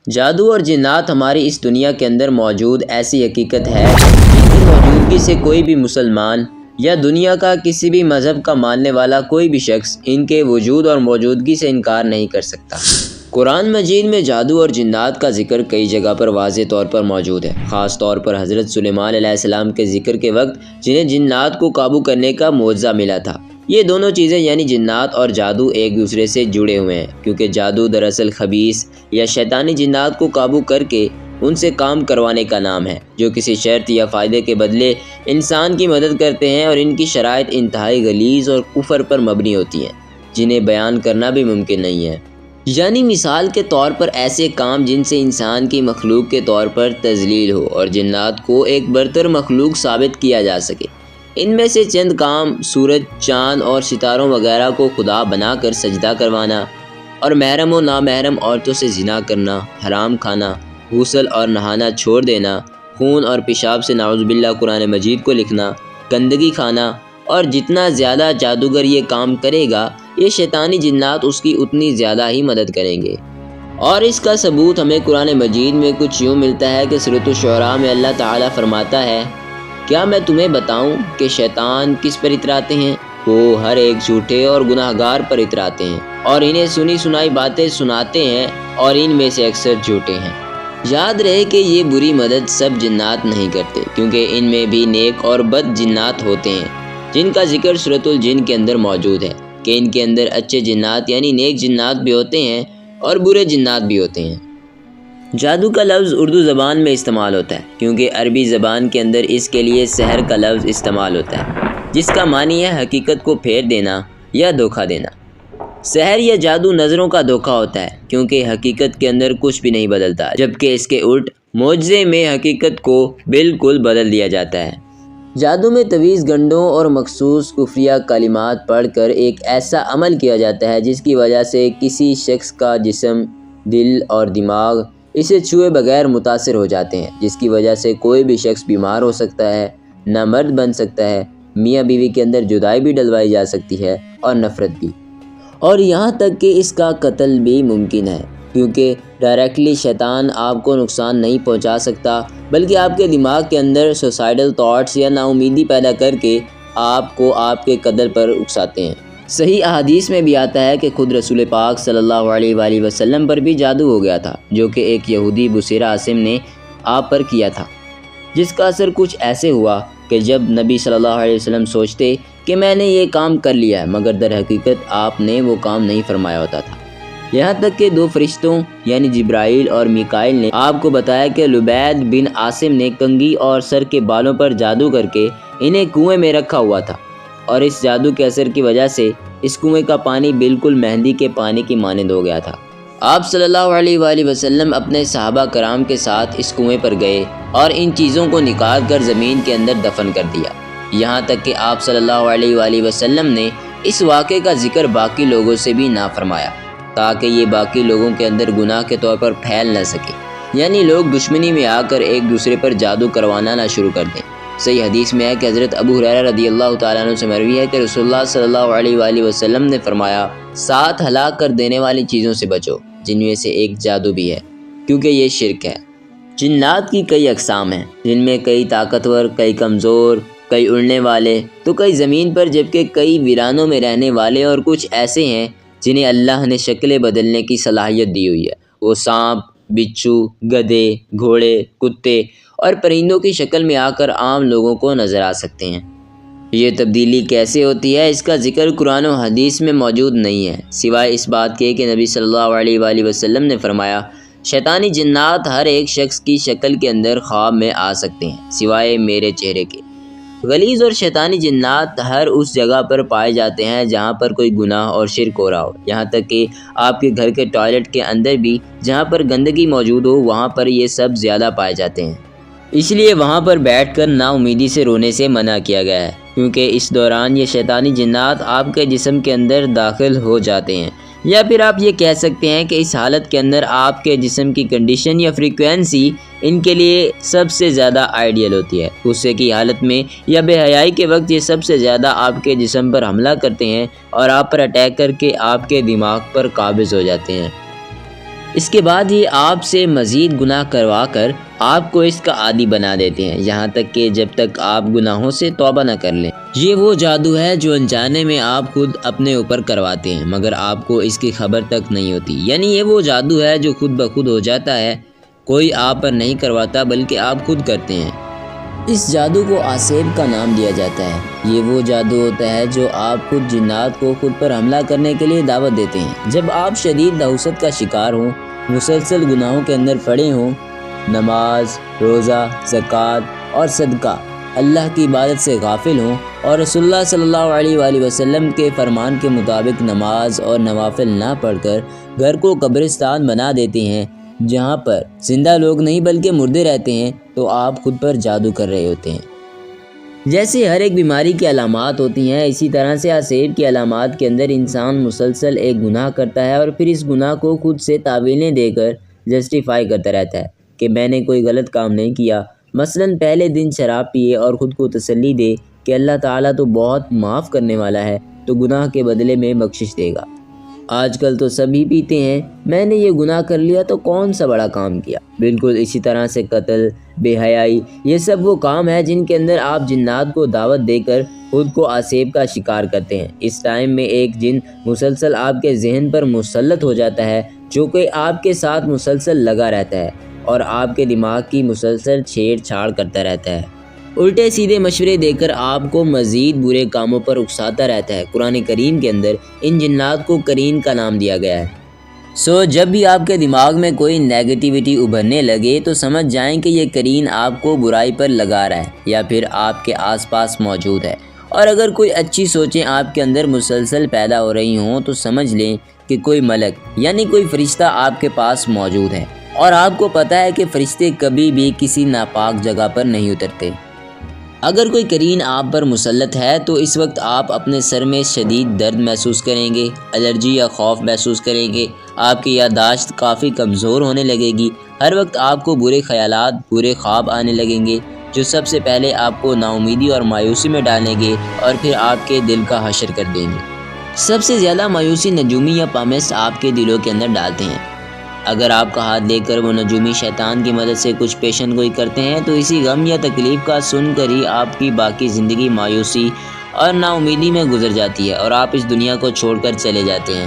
جادو اور جنات ہماری اس دنیا کے اندر موجود ایسی حقیقت ہے جن کی موجودگی سے کوئی بھی مسلمان یا دنیا کا کسی بھی مذہب کا ماننے والا کوئی بھی شخص ان کے وجود اور موجودگی سے انکار نہیں کر سکتا۔ قرآن مجید میں جادو اور جنات کا ذکر کئی جگہ پر واضح طور پر موجود ہے، خاص طور پر حضرت سلیمان علیہ السلام کے ذکر کے وقت جنہیں جنات کو قابو کرنے کا معجزہ ملا تھا۔ یہ دونوں چیزیں یعنی جنات اور جادو ایک دوسرے سے جڑے ہوئے ہیں، کیونکہ جادو دراصل خبیث یا شیطانی جنات کو قابو کر کے ان سے کام کروانے کا نام ہے، جو کسی شرط یا فائدے کے بدلے انسان کی مدد کرتے ہیں، اور ان کی شرائط انتہائی غلیظ اور کفر پر مبنی ہوتی ہیں، جنہیں بیان کرنا بھی ممکن نہیں ہے۔ یعنی مثال کے طور پر ایسے کام جن سے انسان کی مخلوق کے طور پر تذلیل ہو اور جنات کو ایک برتر مخلوق ثابت کیا جا سکے۔ ان میں سے چند کام سورج، چاند اور ستاروں وغیرہ کو خدا بنا کر سجدہ کروانا، اور محرم و نامحرم عورتوں سے زنا کرنا، حرام کھانا، غسل اور نہانا چھوڑ دینا، خون اور پیشاب سے نعوذ باللہ قرآن مجید کو لکھنا، گندگی کھانا، اور جتنا زیادہ جادوگر یہ کام کرے گا یہ شیطانی جنات اس کی اتنی زیادہ ہی مدد کریں گے۔ اور اس کا ثبوت ہمیں قرآن مجید میں کچھ یوں ملتا ہے کہ سورۃ الشعراء میں اللہ تعالیٰ فرماتا ہے، کیا میں تمہیں بتاؤں کہ شیطان کس پر اتراتے ہیں؟ وہ ہر ایک جھوٹے اور گناہ گار پر اتراتے ہیں، اور انہیں سنی سنائی باتیں سناتے ہیں، اور ان میں سے اکثر جھوٹے ہیں۔ یاد رہے کہ یہ بری مدد سب جنات نہیں کرتے، کیونکہ ان میں بھی نیک اور بد جنات ہوتے ہیں، جن کا ذکر سورۃ الجن کے اندر موجود ہے کہ ان کے اندر اچھے جنات یعنی نیک جنات بھی ہوتے ہیں اور برے جنات بھی ہوتے ہیں۔ جادو کا لفظ اردو زبان میں استعمال ہوتا ہے، کیونکہ عربی زبان کے اندر اس کے لیے سحر کا لفظ استعمال ہوتا ہے، جس کا معنی ہے حقیقت کو پھیر دینا یا دھوکہ دینا۔ سحر یا جادو نظروں کا دھوکہ ہوتا ہے، کیونکہ حقیقت کے اندر کچھ بھی نہیں بدلتا، جبکہ اس کے الٹ معجزے میں حقیقت کو بالکل بدل دیا جاتا ہے۔ جادو میں تویز گنڈوں اور مخصوص کفریہ کلمات پڑھ کر ایک ایسا عمل کیا جاتا ہے جس کی وجہ سے کسی شخص کا جسم، دل اور دماغ اسے چھوئے بغیر متاثر ہو جاتے ہیں، جس کی وجہ سے کوئی بھی شخص بیمار ہو سکتا ہے، نامرد بن سکتا ہے، میاں بیوی کے اندر جدائی بھی ڈلوائی جا سکتی ہے اور نفرت بھی، اور یہاں تک کہ اس کا قتل بھی ممکن ہے، کیونکہ ڈائریکٹلی شیطان آپ کو نقصان نہیں پہنچا سکتا، بلکہ آپ کے دماغ کے اندر سوسائیڈل تھاٹس یا ناامیدی پیدا کر کے آپ کو آپ کے قتل پر اکساتے ہیں۔ صحیح احادیث میں بھی آتا ہے کہ خود رسول پاک صلی اللہ علیہ وآلہ وسلم پر بھی جادو ہو گیا تھا، جو کہ ایک یہودی بصیرہ عاصم نے آپ پر کیا تھا، جس کا اثر کچھ ایسے ہوا کہ جب نبی صلی اللہ علیہ وسلم سوچتے کہ میں نے یہ کام کر لیا ہے، مگر در حقیقت آپ نے وہ کام نہیں فرمایا ہوتا تھا۔ یہاں تک کہ دو فرشتوں یعنی جبرائیل اور میکائیل نے آپ کو بتایا کہ لبید بن عاصم نے کنگھی اور سر کے بالوں پر جادو کر کے انہیں کنویں میں رکھا ہوا تھا، اور اس جادو کے اثر کی وجہ سے اس کنویں کا پانی بالکل مہندی کے پانی کی مانند ہو گیا تھا۔ آپ صلی اللہ علیہ وآلہ وسلم اپنے صحابہ کرام کے ساتھ اس کنویں پر گئے اور ان چیزوں کو نکال کر زمین کے اندر دفن کر دیا، یہاں تک کہ آپ صلی اللہ علیہ وآلہ وسلم نے اس واقعے کا ذکر باقی لوگوں سے بھی نہ فرمایا، تاکہ یہ باقی لوگوں کے اندر گناہ کے طور پر پھیل نہ سکے، یعنی لوگ دشمنی میں آ کر ایک دوسرے پر جادو کروانا نہ شروع کر دیں۔ صحیح حدیث میں ہے کہ حضرت ابو ہریرہ رضی اللہ تعالیٰ عنہ سے مروی ہے کہ رسول اللہ صلی اللہ علیہ وآلہ وسلم نے فرمایا، 7 ہلاک کر دینے والی چیزوں سے بچو، جن میں سے ایک جادو بھی ہے، کیونکہ یہ شرک ہے۔ جنات کی کئی اقسام ہیں، جن میں کئی طاقتور، کئی کمزور، کئی اڑنے والے، تو کئی زمین پر، جبکہ کئی ویرانوں میں رہنے والے، اور کچھ ایسے ہیں جنہیں اللہ نے شکلیں بدلنے کی صلاحیت دی ہوئی ہے۔ وہ سانپ، بچھو، گدھے، گھوڑے، کتے اور پرندوں کی شکل میں آ کر عام لوگوں کو نظر آ سکتے ہیں۔ یہ تبدیلی کیسے ہوتی ہے، اس کا ذکر قرآن و حدیث میں موجود نہیں ہے، سوائے اس بات کے کہ نبی صلی اللہ علیہ وآلہ وسلم نے فرمایا، شیطانی جنات ہر ایک شخص کی شکل کے اندر خواب میں آ سکتے ہیں، سوائے میرے چہرے کے۔ غلیظ اور شیطانی جنات ہر اس جگہ پر پائے جاتے ہیں جہاں پر کوئی گناہ اور شرک ہو رہا ہو، یہاں تک کہ آپ کے گھر کے ٹوائلٹ کے اندر بھی جہاں پر گندگی موجود ہو، وہاں پر یہ سب زیادہ پائے جاتے ہیں۔ اس لیے وہاں پر بیٹھ کر نا امیدی سے رونے سے منع کیا گیا ہے، کیونکہ اس دوران یہ شیطانی جنات آپ کے جسم کے اندر داخل ہو جاتے ہیں، یا پھر آپ یہ کہہ سکتے ہیں کہ اس حالت کے اندر آپ کے جسم کی کنڈیشن یا فریکوینسی ان کے لیے سب سے زیادہ آئیڈیل ہوتی ہے۔ غصے کی حالت میں یا بے حیائی کے وقت یہ سب سے زیادہ آپ کے جسم پر حملہ کرتے ہیں اور آپ پر اٹیک کر کے آپ کے دماغ پر قابض ہو جاتے ہیں۔ اس کے بعد یہ آپ سے مزید گناہ کروا کر آپ کو اس کا عادی بنا دیتے ہیں، یہاں تک کہ جب تک آپ گناہوں سے توبہ نہ کر لیں۔ یہ وہ جادو ہے جو انجانے میں آپ خود اپنے اوپر کرواتے ہیں مگر آپ کو اس کی خبر تک نہیں ہوتی، یعنی یہ وہ جادو ہے جو خود بخود ہو جاتا ہے، کوئی آپ پر نہیں کرواتا بلکہ آپ خود کرتے ہیں۔ اس جادو کو آسیب کا نام دیا جاتا ہے۔ یہ وہ جادو ہوتا ہے جو آپ خود جنات کو خود پر حملہ کرنے کے لیے دعوت دیتے ہیں۔ جب آپ شدید نحوست کا شکار ہوں، مسلسل گناہوں کے اندر پڑے ہوں، نماز، روزہ، زکوٰۃ اور صدقہ، اللہ کی عبادت سے غافل ہوں اور رسول اللہ صلی اللہ علیہ وآلہ وسلم کے فرمان کے مطابق نماز اور نوافل نہ پڑھ کر گھر کو قبرستان بنا دیتے ہیں جہاں پر زندہ لوگ نہیں بلکہ مردے رہتے ہیں، تو آپ خود پر جادو کر رہے ہوتے ہیں۔ جیسے ہر ایک بیماری کی علامات ہوتی ہیں، اسی طرح سے آسیب کی علامات کے اندر انسان مسلسل ایک گناہ کرتا ہے اور پھر اس گناہ کو خود سے تعویلیں دے کر جسٹیفائی کرتا رہتا ہے کہ میں نے کوئی غلط کام نہیں کیا۔ مثلاً پہلے دن شراب پیے اور خود کو تسلی دے کہ اللہ تعالیٰ تو بہت معاف کرنے والا ہے، تو گناہ کے بدلے میں بخشش دے گا۔ آج کل تو سبھی پیتے ہیں، میں نے یہ گناہ کر لیا تو کون سا بڑا کام کیا۔ بالکل اسی طرح سے قتل، بے حیائی، یہ سب وہ کام ہے جن کے اندر آپ جنات کو دعوت دے کر خود کو آسیب کا شکار کرتے ہیں۔ اس ٹائم میں ایک جن مسلسل آپ کے ذہن پر مسلط ہو جاتا ہے جو کہ آپ کے ساتھ مسلسل لگا رہتا ہے اور آپ کے دماغ کی مسلسل چھیڑ چھاڑ کرتا رہتا ہے، الٹے سیدھے مشورے دے کر آپ کو مزید برے کاموں پر اکساتا رہتا ہے۔ قرآن کریم کے اندر ان جنات کو قرین کا نام دیا گیا ہے۔ جب بھی آپ کے دماغ میں کوئی نیگیٹیوٹی ابھرنے لگے تو سمجھ جائیں کہ یہ قرین آپ کو برائی پر لگا رہا ہے یا پھر آپ کے آس پاس موجود ہے، اور اگر کوئی اچھی سوچیں آپ کے اندر مسلسل پیدا ہو رہی ہوں تو سمجھ لیں کہ کوئی ملک یعنی کوئی فرشتہ آپ کے پاس موجود ہے، اور آپ کو پتہ ہے کہ فرشتے کبھی بھی کسی ناپاک جگہ پر نہیں اترتے۔ اگر کوئی قرین آپ پر مسلط ہے تو اس وقت آپ اپنے سر میں شدید درد محسوس کریں گے، الرجی یا خوف محسوس کریں گے، آپ کی یادداشت کافی کمزور ہونے لگے گی، ہر وقت آپ کو برے خیالات، برے خواب آنے لگیں گے جو سب سے پہلے آپ کو ناامیدی اور مایوسی میں ڈالیں گے اور پھر آپ کے دل کا حشر کر دیں گے۔ سب سے زیادہ مایوسی نجومی یا پامست آپ کے دلوں کے اندر ڈالتے ہیں۔ اگر آپ کا ہاتھ لے کر وہ نجومی شیطان کی مدد سے کچھ پیشن گوئی کرتے ہیں تو اسی غم یا تکلیف کا سن کر ہی آپ کی باقی زندگی مایوسی اور نا امیدی میں گزر جاتی ہے اور آپ اس دنیا کو چھوڑ کر چلے جاتے ہیں۔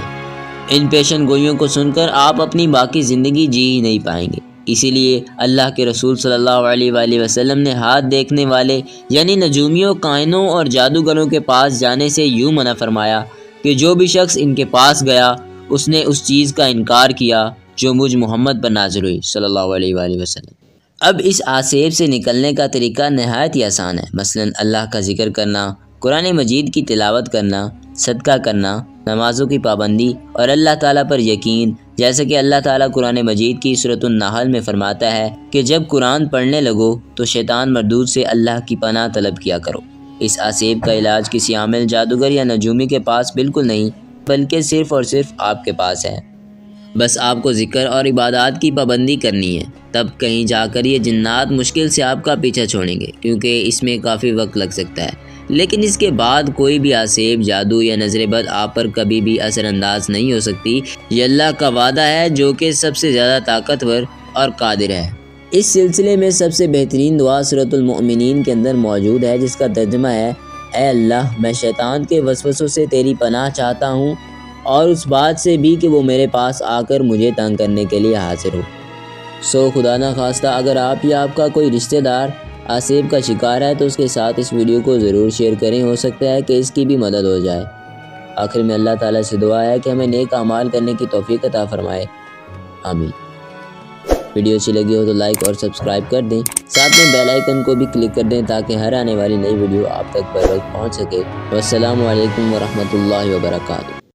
ان پیشن گوئیوں کو سن کر آپ اپنی باقی زندگی جی ہی نہیں پائیں گے۔ اسی لیے اللہ کے رسول صلی اللہ علیہ وآلہ وسلم نے ہاتھ دیکھنے والے یعنی نجومیوں، کائنوں اور جادوگروں کے پاس جانے سے یوں منع فرمایا کہ جو بھی شخص ان کے پاس گیا اس نے اس چیز کا انکار کیا جو مجھ محمد پر نازل ہوئی صلی اللہ علیہ وآلہ وسلم۔ اب اس آسیب سے نکلنے کا طریقہ نہایت ہی آسان ہے۔ مثلاً اللہ کا ذکر کرنا، قرآن مجید کی تلاوت کرنا، صدقہ کرنا، نمازوں کی پابندی اور اللہ تعالیٰ پر یقین، جیسا کہ اللہ تعالیٰ قرآن مجید کی سورۃ النحل میں فرماتا ہے کہ جب قرآن پڑھنے لگو تو شیطان مردود سے اللہ کی پناہ طلب کیا کرو۔ اس آسیب کا علاج کسی عامل جادوگر یا نجومی کے پاس بالکل نہیں بلکہ صرف اور صرف آپ کے پاس ہے۔ بس آپ کو ذکر اور عبادات کی پابندی کرنی ہے، تب کہیں جا کر یہ جنات مشکل سے آپ کا پیچھا چھوڑیں گے، کیونکہ اس میں کافی وقت لگ سکتا ہے، لیکن اس کے بعد کوئی بھی آسیب، جادو یا نظر بد آپ پر کبھی بھی اثر انداز نہیں ہو سکتی۔ یہ اللہ کا وعدہ ہے جو کہ سب سے زیادہ طاقتور اور قادر ہے۔ اس سلسلے میں سب سے بہترین دعا سورۃ المؤمنین کے اندر موجود ہے، جس کا ترجمہ ہے: اے اللہ، میں شیطان کے وسوسوں سے تیری پناہ چاہتا ہوں اور اس بات سے بھی کہ وہ میرے پاس آ کر مجھے تنگ کرنے کے لیے حاضر ہو۔ خدا نہ خواستہ اگر آپ یا آپ کا کوئی رشتہ دار آسیب کا شکار ہے تو اس کے ساتھ اس ویڈیو کو ضرور شیئر کریں، ہو سکتا ہے کہ اس کی بھی مدد ہو جائے۔ آخر میں اللہ تعالیٰ سے دعا ہے کہ ہمیں نیک اعمال کرنے کی توفیق عطا فرمائے، آمین۔ ویڈیو اچھی لگی ہو تو لائک اور سبسکرائب کر دیں، ساتھ میں بیل آئیکن کو بھی کلک کر دیں تاکہ ہر آنے والی نئی ویڈیو آپ تک بر وقت پہنچ سکے۔ والسلام علیکم ورحمۃ اللہ وبرکاتہ۔